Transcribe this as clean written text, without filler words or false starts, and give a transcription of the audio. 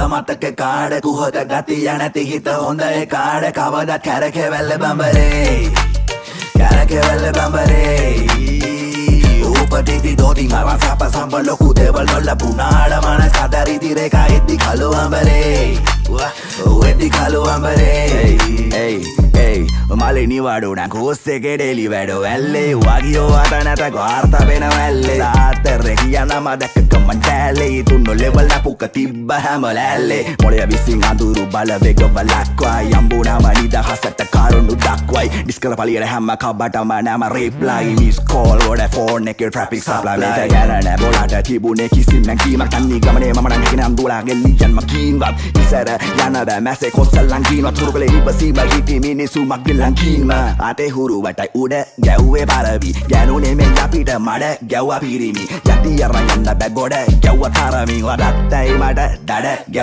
මුල මතක කාඩ කුහක ගතිය නැති හිත හොඳ ඒ කාඩ කවදත් කැරකෙවැල්ල බඹරේ කැරකෙවැල්ල බඹරේ උපතිති දෝති මරන් සප සම්බ ලොකු දේවල් නොලැබුණාට මනස් කදරිදි රේඛා එද්දි කළු අඹරේ එද්දි කළු අඹරේ මලේ නිවාඩුන කෝස්සේ කෙඩෙලි වැඩ වැල්ලේ වගියෝ අත නැත ගාර්ථ වෙන වැල්ලේ සාතරේ කියන මදක කමන් ටැලේ තුන්නෝ ලෙවල් අපුක තිබ්බ හැම ලැල්ලේ මොළය විසින් අඳුරු බල වේග බලක්වයි යම්බුනම නිදහසට කරුණු දක්වයි ඩිස්කල පලියට හැම කබටම නම රිප්ලයි මිස් කෝල් වඩ ෆෝන් එකේ ට්‍රැෆික් සප්ලයි මේක ගැන නෑ බොලට තිබුණේ කිසිම නැගීමක් තන්නේ ගමනේ මම නම් හිකන අඳුලා ගෙල්ලියන් මකින්වත් ඉසර යන බෑ මැසේ කොස්සල්ලන් කිනවත් තුරුකලේ ඉපසීම හිටි මිනිසු මක්දලන් කින්ම අතේ හුරු වටයි උඩ ගැව්වේ පරවි ගැනුනේ මේ අපිට මඩ ගැව්වා පිරිමි යටි අරන් යන්න බෑ ගොඩ ගැව්වා තරමින් වඩත්තයි මට දඩ ගැව්